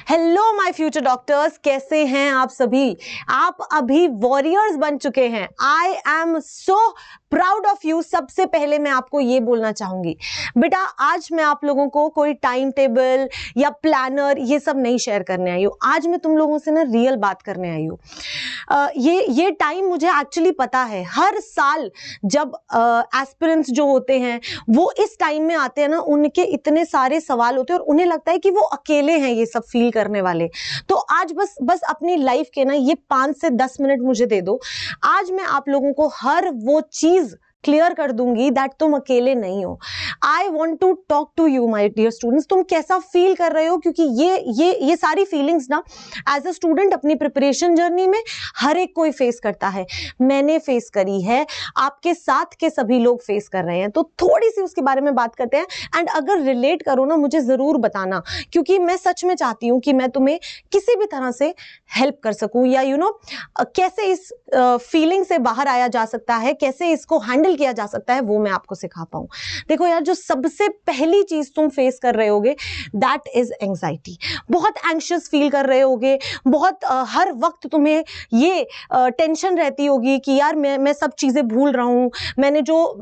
Hello my future doctors, कैसे हैं आप सभी। आप अभी वॉरियर्स बन चुके हैं। I am so proud of you. सबसे पहले मैं आपको ये बोलना चाहूंगी, बेटा आज मैं आप लोगों को कोई टाइम टेबल या प्लानर ये सब नहीं शेयर करने आई हूँ। आज मैं तुम लोगों से ना रियल बात करने आई हूँ। ये टाइम मुझे एक्चुअली पता है, हर साल जब एस्पिरेंट्स जो होते हैं वो इस टाइम में आते हैं ना, उनके इतने सारे सवाल होते हैं और उन्हें लगता है कि वो अकेले हैं ये सब फील करने वाले। तो आज बस अपनी लाइफ के ना ये 5 से 10 मिनट मुझे दे दो। आज मैं आप लोगों को हर वो चीज क्लियर कर दूंगी दैट तुम अकेले नहीं हो। I want to talk to you my dear students, तुम कैसा फील कर रहे हो, क्योंकि ये सारी फीलिंग्स ना एज अ स्टूडेंट अपनी प्रिपरेशन जर्नी में हर एक कोई फेस करता है। मैंने फेस करी है, आपके साथ के सभी लोग फेस कर रहे हैं। तो थोड़ी सी उसके बारे में बात करते हैं एंड अगर रिलेट करो ना मुझे जरूर बताना, क्योंकि मैं सच में चाहती हूं कि मैं तुम्हें किसी भी तरह से हेल्प कर सकूं, या कैसे इस फीलिंग से बाहर आया जा सकता है, कैसे इसको हैंडल किया जा सकता है, वो मैं आपको सिखा पाऊं। देखो यार, जो सबसे पहली चीज तुम फेस कर रहे होगे दैट इज एंजाइटी। बहुत एंग्शियस फील कर रहे होगे, बहुत हर वक्त तुम्हें ये टेंशन रहती होगी कि यार मैं सब चीजें भूल रहा हूं। मैंने जो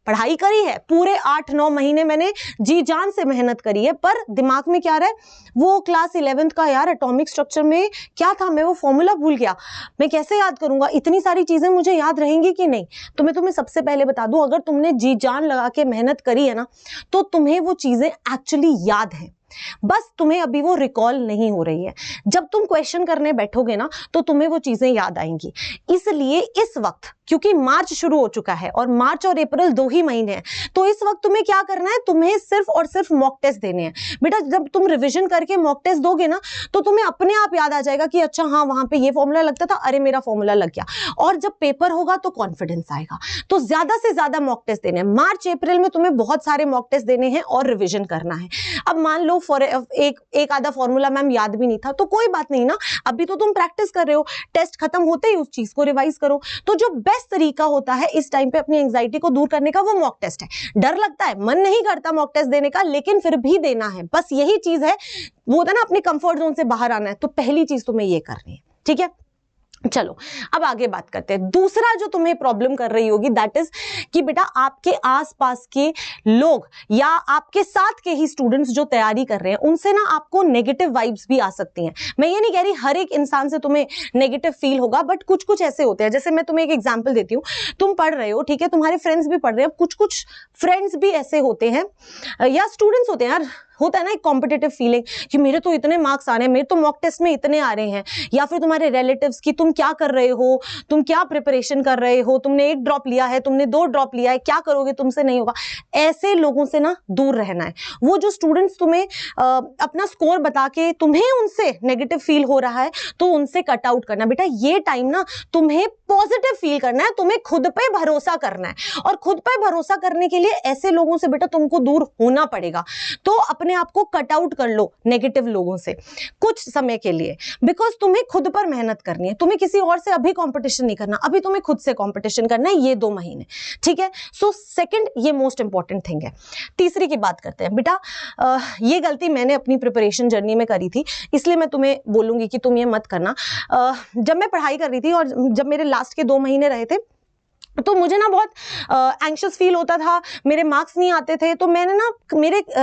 पढ़ाई करी है पूरे 8-9 महीने मैंने जी जान से मेहनत करी है, पर दिमाग में क्या रहा है, वो क्लास 11th का यार एटॉमिक स्ट्रक्चर में क्या था, मैं वो फॉर्मूला भूल गया, मैं कैसे याद करूंगा, इतनी सारी चीजें मुझे याद रहेंगी कि नहीं। तो मैं तुम्हें सबसे पहले बता दूं, अगर तुमने जी जान लगा के मेहनत करी है ना, तो तुम्हें वो चीजें एक्चुअली याद है, बस तुम्हें अभी वो रिकॉल नहीं हो रही है। जब तुम क्वेश्चन करने बैठोगे ना तो तुम्हें वो चीजें याद आएंगी। इसलिए इस वक्त, क्योंकि मार्च शुरू हो चुका है और मार्च और अप्रैल 2 ही महीने हैं, तो इस वक्त तुम्हें क्या करना है, तुम्हें सिर्फ और सिर्फ मॉक टेस्ट देने हैं। बेटा जब तुम रिवीजन करके मॉक टेस्ट दोगे ना तो तुम्हें अपने आप याद आ जाएगा कि अच्छा हाँ वहां पे ये फॉर्मूला लगता था, अरे मेरा फॉर्मूला लग गया। और जब पेपर होगा तो कॉन्फिडेंस आएगा। तो ज्यादा से ज्यादा मॉक टेस्ट देने हैं। मार्च अप्रैल में तुम्हें बहुत सारे मॉक टेस्ट देने हैं और रिविजन करना है। अब मान लो फॉर एक आधा फॉर्मूला मैम याद भी नहीं था, तो कोई बात नहीं ना, अभी तो तुम प्रैक्टिस कर रहे हो, टेस्ट खत्म होते ही उस चीज को रिवाइज करो। तो जो बेस्ट तरीका होता है इस टाइम पे अपनी एंजाइटी को दूर करने का, वो मॉक टेस्ट है। डर लगता है, मन नहीं करता मॉक टेस्ट देने का, लेकिन फिर भी देना है। बस यही चीज है, वो होता है ना अपने कंफर्ट जोन से बाहर आना है। तो पहली चीज तुम्हें ये करनी है, ठीक है। चलो अब आगे बात करते हैं। दूसरा जो तुम्हें प्रॉब्लम कर रही होगी दैट इज कि बेटा आपके आसपास के लोग या आपके साथ के ही स्टूडेंट्स जो तैयारी कर रहे हैं, उनसे ना आपको नेगेटिव वाइब्स भी आ सकती हैं। मैं ये नहीं कह रही हर एक इंसान से तुम्हें नेगेटिव फील होगा, बट कुछ कुछ ऐसे होते हैं। जैसे मैं तुम्हें एक एग्जांपल देती हूँ, तुम पढ़ रहे हो, ठीक है, तुम्हारे फ्रेंड्स भी पढ़ रहे हैं, कुछ कुछ फ्रेंड्स भी ऐसे होते हैं या स्टूडेंट्स होते हैं यार, होता है ना एक कॉम्पिटिटिव फीलिंग कि मेरे तो इतने मार्क्स आ रहे हैं, मेरे तो मॉक टेस्ट में इतने आ रहे हैं। या फिर तुम्हारे रिलेटिव्स की, तुम क्या कर रहे हो, तुम क्या प्रिपरेशन कर रहे हो, तुमने 1 ड्रॉप लिया है, तुमने 2 ड्रॉप लिया है, क्या करोगे, तुमसे नहीं होगा। ऐसे लोगों से ना दूर रहना है। वो जो स्टूडेंट्स तुम्हें अपना स्कोर बता के तुम्हें उनसे नेगेटिव फील हो रहा है, तो उनसे कट आउट करना। बेटा ये टाइम ना तुम्हें पॉजिटिव फील करना है, तुम्हें खुद पे भरोसा करना है, और खुद पे भरोसा करने के लिए ऐसे लोगों से बेटा तुमको दूर होना पड़ेगा। तो अपने आप को कट आउट कर लो नेगेटिव लोगों से कुछ समय के लिए, बिकॉज तुम्हें खुद पर मेहनत करनी है। तुम्हें किसी और से अभी कंपटीशन नहीं करना, अभी तुम्हें खुद से कंपटीशन करना है ये 2 महीने, ठीक है। सो सेकंड, ये मोस्ट इंपॉर्टेंट थिंग है। तीसरी की बात करते हैं। बेटा ये गलती मैंने अपनी प्रिपरेशन जर्नी में करी थी, इसलिए मैं तुम्हें बोलूंगी कि तुम ये मत करना। जब मैं पढ़ाई कर रही थी और जब मेरे लास्ट के 2 महीने रहे थे, तो मुझे ना बहुत एंग्शियस फील होता था, मेरे मार्क्स नहीं आते थे। तो मैंने ना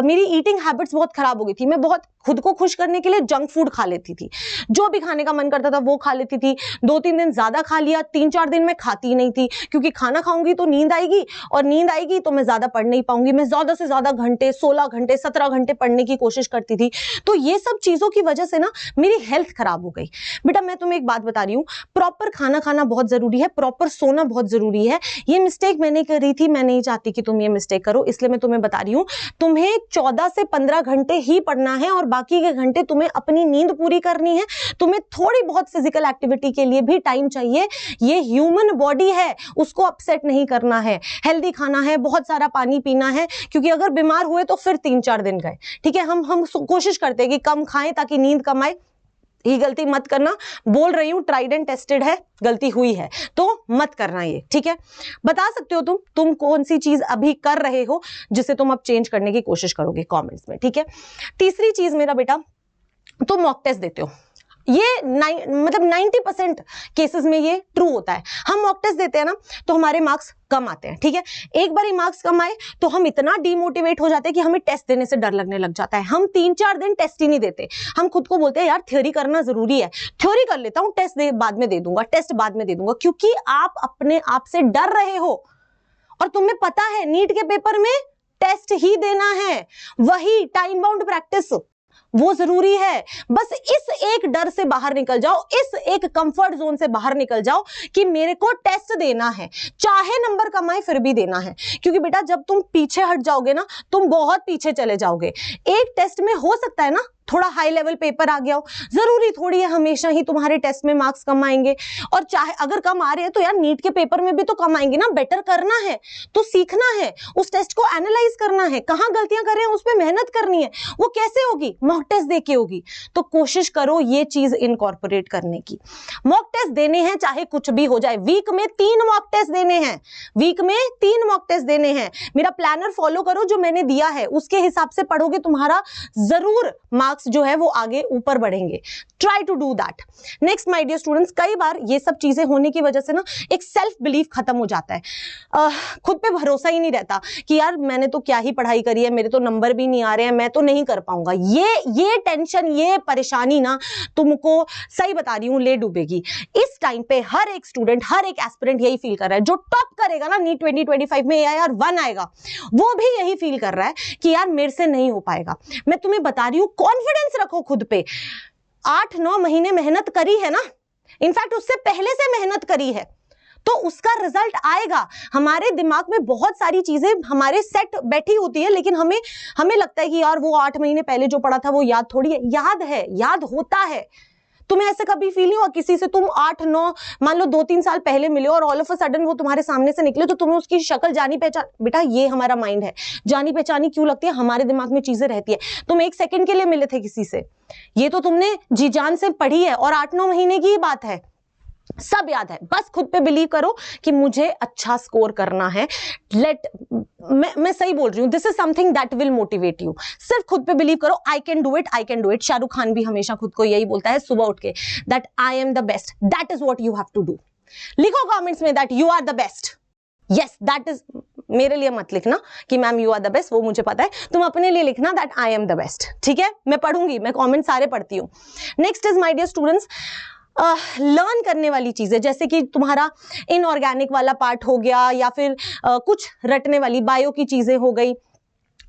मेरी ईटिंग हैबिट्स बहुत खराब हो गई थी। मैं बहुत खुद को खुश करने के लिए जंक फूड खा लेती थी, जो भी खाने का मन करता था वो खा लेती थी। 2-3 दिन ज्यादा खा लिया, 3-4 दिन मैं खाती ही नहीं थी, क्योंकि खाना खाऊंगी तो नींद आएगी, और नींद आएगी तो मैं ज्यादा पढ़ नहीं पाऊंगी। मैं ज्यादा से ज्यादा घंटे, 16 घंटे, 17 घंटे पढ़ने की कोशिश करती थी। तो ये सब चीजों की वजह से ना मेरी हेल्थ खराब हो गई। बेटा मैं तुम्हें एक बात बता रही हूँ, प्रॉपर खाना खाना बहुत जरूरी है, प्रॉपर सोना बहुत जरूरी है। ये मिस्टेक मैंने करी थी, मैं नहीं चाहती कि तुम ये मिस्टेक करो, इसलिए मैं तुम्हें बता रही हूँ। तुम्हें 14 से 15 घंटे ही पढ़ना है, और बाकी के घंटे तुम्हें अपनी नींद पूरी करनी है। तुम्हें थोड़ी बहुत फिजिकल एक्टिविटी के लिए भी टाइम चाहिए। ये ह्यूमन बॉडी है, उसको अपसेट नहीं करना है। हेल्दी खाना है, बहुत सारा पानी पीना है, क्योंकि अगर बीमार हुए तो फिर 3-4 दिन गए, ठीक है। हम कोशिश करते हैं कि कम खाएं ताकि नींद कम आए। ये गलती मत करना, बोल रही हूं, ट्राइड एंड टेस्टेड है, गलती हुई है तो मत करना ये, ठीक है। बता सकते हो तुम कौन सी चीज अभी कर रहे हो जिसे तुम अब चेंज करने की कोशिश करोगे कमेंट्स में, ठीक है। तीसरी चीज मेरा बेटा, तो मॉक टेस्ट देते हो। ये मतलब 90% केसेस में ये ट्रू होता है। हम मॉक टेस्ट देते हैं ना तो हमारे मार्क्स कम आते हैं, ठीक है। एक बार ही मार्क्स कम आए तो हम इतना डीमोटिवेट हो जाते हैं कि हमें टेस्ट देने से डर लगने लग जाता है। हम 3-4 दिन टेस्ट ही नहीं देते। हम खुद को बोलते हैं यार थ्योरी करना जरूरी है, थ्योरी कर लेता हूं, टेस्ट बाद में दे दूंगा, टेस्ट बाद में दे दूंगा, क्योंकि आप अपने आप से डर रहे हो और तुम्हें पता है नीट के पेपर में टेस्ट ही देना है। वही टाइम बाउंड प्रैक्टिस वो जरूरी है। बस इस एक डर से बाहर निकल जाओ, इस एक कंफर्ट जोन से बाहर निकल जाओ कि मेरे को टेस्ट देना है, चाहे नंबर कम आए फिर भी देना है। क्योंकि बेटा जब तुम पीछे हट जाओगे ना, तुम बहुत पीछे चले जाओगे। एक टेस्ट में हो सकता है ना थोड़ा हाई लेवल पेपर आ गया हो, जरूरी थोड़ी है हमेशा ही तुम्हारे टेस्ट में मार्क्स कम आएंगे। और चाहे अगर कम आ रहे हैं तो यार नीट के पेपर में भी तो कम आएंगे ना। बेटर करना है तो सीखना है, उस टेस्ट को एनालाइज करना है, कहां गलतियां कर रहे हैं उस पर मेहनत करनी है। वो कैसे होगी? मॉक टेस्ट देके होगी। तो कोशिश करो ये चीज इनकॉर्पोरेट करने की। मॉक टेस्ट देने हैं चाहे कुछ भी हो जाए। वीक में 3 मॉक टेस्ट देने हैं, वीक में 3 मॉक टेस्ट देने हैं। मेरा प्लानर फॉलो करो जो मैंने दिया है, उसके हिसाब से पढ़ोगे, तुम्हारा जरूर मार्क्स जो है वो आगे ऊपर बढ़ेंगे। Try to do that. Next my dear students, कई बार ये सब चीजें होने की वजह से ना एक सेल्फ बिलीफ खत्म हो जाता है। खुद पे भरोसा ही नहीं रहता कि यार मैंने तो क्या ही पढ़ाई करी है, मेरे तो नंबर भी नहीं आ रहे हैं, मैं तो नहीं कर पाऊंगा। ये टेंशन, ये परेशानी ना तुमको, सही बता रही हूं, ले डूबेगी। इस टाइम पे हर एक स्टूडेंट, हर एक एस्पिरेंट यही फील कर रहा है। जो टॉप करेगा ना नीट 2025 में AIR 1 आएगा, वो भी यही फील कर रहा है कि यार मेरे से नहीं हो पाएगा। मैं तुम्हें बता रही हूं, कॉन्फिडेंस रखो खुद पे। 8-9 महीने मेहनत करी है ना, इनफैक्ट उससे पहले से मेहनत करी है, तो उसका रिजल्ट आएगा। हमारे दिमाग में बहुत सारी चीजें हमारे सेट बैठी होती है, लेकिन हमें लगता है कि यार वो 8 महीने पहले जो पढ़ा था वो याद थोड़ी है। याद है, याद होता है। तुम्हें ऐसे कभी फील नहीं हुआ किसी से तुम 8-9 मान लो 2-3 साल पहले मिले और ऑल ऑफ अ सडन वो तुम्हारे सामने से निकले तो तुम्हें उसकी शक्ल जानी पहचान? बेटा ये हमारा माइंड है। जानी पहचानी क्यों लगती है? हमारे दिमाग में चीजें रहती है। तुम 1 सेकंड के लिए मिले थे किसी से, ये तो तुमने जी जान से पढ़ी है और 8-9 महीने की ही बात है, सब याद है। बस खुद पे बिलीव करो कि मुझे अच्छा स्कोर करना है। मैं सही बोल रही हूं, this is something that will motivate you. सिर्फ खुद पे बिलीव करो, I can do it, I can do it. Shahrukh Khan भी हमेशा खुद को यही बोलता है सुबह उठ के, that I am the best, that is what you have to do. लिखो कमेंट्स में that you are the best. Yes, that is, मेरे लिए मत लिखना कि ma'am you are the best, वो मुझे पता है। तुम अपने लिए लिखना that I am the best, ठीक है। मैं पढ़ूंगी, मैं कमेंट सारे पढ़ती हूँ। Next is my dear students, learn करने वाली चीजें, जैसे कि तुम्हारा इनऑर्गेनिक वाला पार्ट हो गया या फिर कुछ रटने वाली बायो की चीजें हो गई।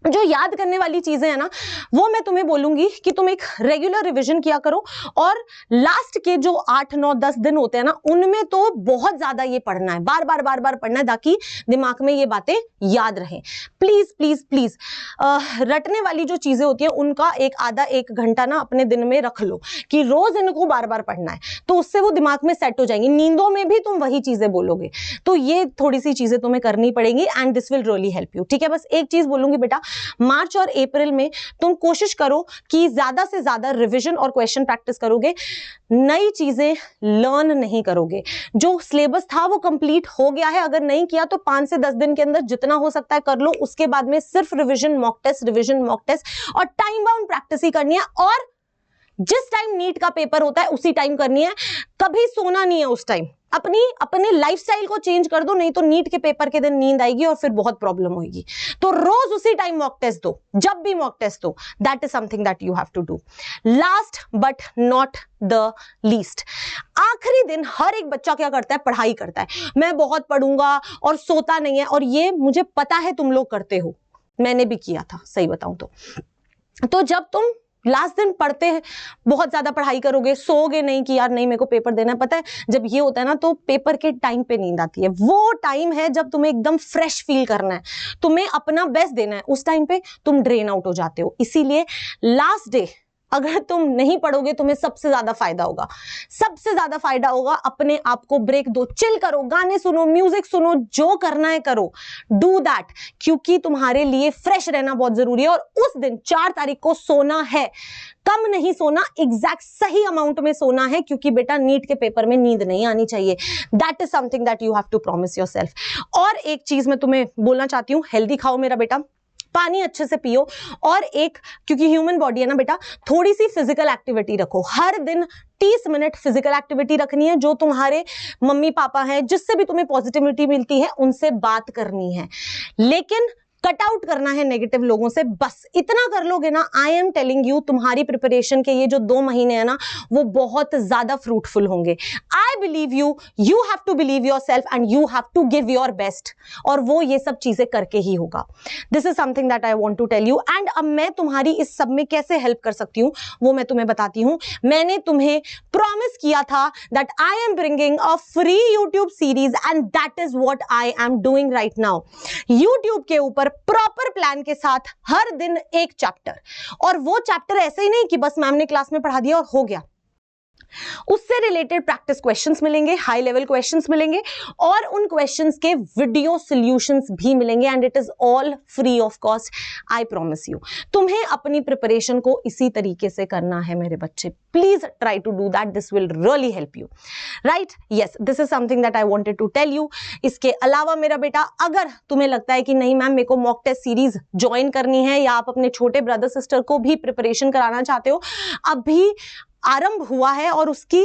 जो याद करने वाली चीजें हैं ना, वो मैं तुम्हें बोलूंगी कि तुम एक रेगुलर रिवीजन किया करो। और लास्ट के जो 8-9-10 दिन होते हैं ना, उनमें तो बहुत ज्यादा ये पढ़ना है, बार बार पढ़ना है, ताकि दिमाग में ये बातें याद रहें। प्लीज प्लीज प्लीज रटने वाली जो चीजें होती हैं उनका आधा 1 घंटा ना अपने दिन में रख लो कि रोज इनको बार बार पढ़ना है, तो उससे वो दिमाग में सेट हो जाएंगी। नींदों में भी तुम वही चीजें बोलोगे, तो ये थोड़ी सी चीजें तुम्हें करनी पड़ेंगी and this will really help you, ठीक है। बस एक चीज बोलूंगी बेटा, मार्च और अप्रैल में तुम कोशिश करो कि ज्यादा से ज्यादा रिवीजन और क्वेश्चन प्रैक्टिस करोगे, नई चीजें लर्न नहीं करोगे। जो सिलेबस था वो कंप्लीट हो गया है, अगर नहीं किया तो 5 से 10 दिन के अंदर जितना हो सकता है कर लो। उसके बाद में सिर्फ revision mock test, revision mock test और टाइम बाउंड प्रैक्टिस ही करनी है। और जिस टाइम नीट का पेपर होता है उसी टाइम करनी है, कभी सोना नहीं है उस टाइम। अपने लाइफस्टाइल को चेंज कर दो, नहीं तो नीट के पेपर के दिन नींद आएगी और फिर बहुत प्रॉब्लम होगी। तो रोज उसी टाइम मॉक टेस्ट दो, जब भी मॉक टेस्ट दो। That is something that you have to do. Last but not the least, आखिरी दिन हर एक बच्चा क्या करता है? पढ़ाई करता है। मैं बहुत पढ़ूंगा और सोता नहीं है, और ये मुझे पता है तुम लोग करते हो, मैंने भी किया था, सही बताऊं तो जब तुम लास्ट दिन पढ़ते हैं, बहुत ज्यादा पढ़ाई करोगे, सोओगे नहीं कि यार नहीं मेरे को पेपर देना है। पता है जब ये होता है ना, तो पेपर के टाइम पे नींद आती है। वो टाइम है जब तुम्हें एकदम फ्रेश फील करना है, तुम्हें अपना बेस्ट देना है। उस टाइम पे तुम ड्रेन आउट हो जाते हो। इसीलिए लास्ट डे अगर तुम नहीं पढ़ोगे, तुम्हें सबसे ज्यादा फायदा होगा, सबसे ज्यादा फायदा होगा। अपने आप को ब्रेक दो, चिल करो, गाने सुनो, म्यूजिक सुनो, जो करना है करो, डू दैट, क्योंकि तुम्हारे लिए फ्रेश रहना बहुत जरूरी है। और उस दिन 4 तारीख को सोना है, कम नहीं सोना, एग्जैक्ट सही अमाउंट में सोना है, क्योंकि बेटा नीट के पेपर में नींद नहीं आनी चाहिए। That is something that you have to promise yourself. और एक चीज मैं तुम्हें बोलना चाहती हूं, हेल्दी खाओ मेरा बेटा। पानी अच्छे से पियो, और एक, क्योंकि ह्यूमन बॉडी है ना बेटा, थोड़ी सी फिजिकल एक्टिविटी रखो। हर दिन 30 मिनट फिजिकल एक्टिविटी रखनी है। जो तुम्हारे मम्मी पापा हैं, जिससे भी तुम्हें पॉजिटिविटी मिलती है, उनसे बात करनी है, लेकिन कट आउट करना है नेगेटिव लोगों से। बस इतना कर लोगे ना, आई एम टेलिंग यू, तुम्हारी प्रिपरेशन के ये जो 2 महीने हैं ना, वो बहुत ज्यादा फ्रूटफुल होंगे। I believe you, you have to believe yourself and you have to give your best, और वो ये सब चीजें करके ही होगा। This is something that I want to tell you. And अब मैं तुम्हारी इस सब में कैसे हेल्प कर सकती हूँ वो मैं तुम्हें बताती हूँ। मैंने तुम्हें प्रॉमिस किया था that I am bringing a free YouTube series, and that is what I am doing right now. YouTube के ऊपर प्रॉपर प्लान के साथ हर दिन एक चैप्टर, और वो चैप्टर ऐसे ही नहीं कि बस मैम ने क्लास में पढ़ा दिया और हो गया। उससे रिलेटेड प्रैक्टिस क्वेश्चंस मिलेंगे, हाई लेवल क्वेश्चंस मिलेंगे, और उन क्वेश्चंस के वीडियो सॉल्यूशंस भी मिलेंगे, and it is all free of cost, I promise you. तुम्हें अपनी प्रिपरेशन को इसी तरीके से करना है मेरे बच्चे। Please try to do that, this will really help you, right? Yes, this is something that I wanted to tell you. इसके अलावा मेरा बेटा, अगर तुम्हें लगता है कि नहीं मैम मेरे को मॉक टेस्ट सीरीज ज्वाइन करनी है, या आप अपने छोटे ब्रदर सिस्टर को भी प्रिपरेशन कराना चाहते हो, अभी आरंभ हुआ है और उसकी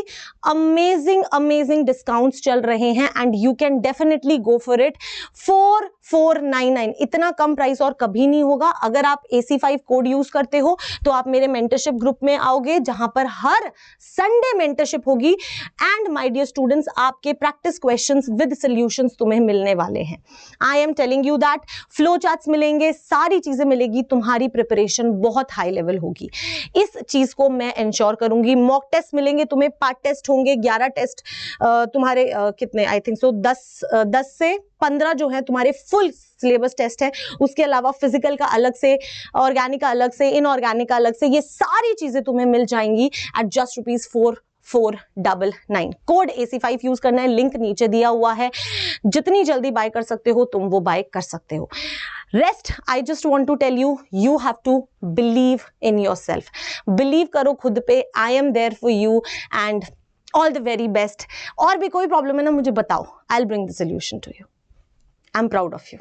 अमेजिंग डिस्काउंट्स चल रहे हैं, and you can definitely go for it. 4499, इतना कम प्राइस और कभी नहीं होगा। अगर आप AC5 कोड यूज करते हो तो आप मेरे मेंटरशिप ग्रुप में आओगे, जहां पर हर संडे मेंटरशिप होगी, एंड माय डियर स्टूडेंट्स, आपके प्रैक्टिस क्वेश्चंस विद सॉल्यूशंस तुम्हें मिलने वाले हैं। I am telling you that, flow charts मिलेंगे, सारी चीजें मिलेगी, तुम्हारी प्रिपरेशन बहुत हाई लेवल होगी। इस चीज को मैं इंश्योर करूंगी। मॉक टेस्ट मिलेंगे तुम्हें, पार्ट टेस्ट होंगे, 11 टेस्ट तुम्हारे कितने, आई थिंक सो 10 से 15 जो है तुम्हारे फुल सिलेबस टेस्ट है। उसके अलावा फिजिकल का अलग से, ऑर्गेनिक का अलग से, इनऑर्गेनिक का अलग से, ये सारी चीजें तुम्हें मिल जाएंगी eight just ₹4499। Code AC5 use करना है, लिंक नीचे दिया हुआ है। जितनी जल्दी बाय कर सकते हो तुम वो बाय कर सकते हो। Rest, I just want to tell you, you have to believe in yourself. Believe करो खुद पे, I am there for you, and all the very best. और भी कोई प्रॉब्लम है ना, मुझे बताओ, I will bring the solution to you. I am proud of you.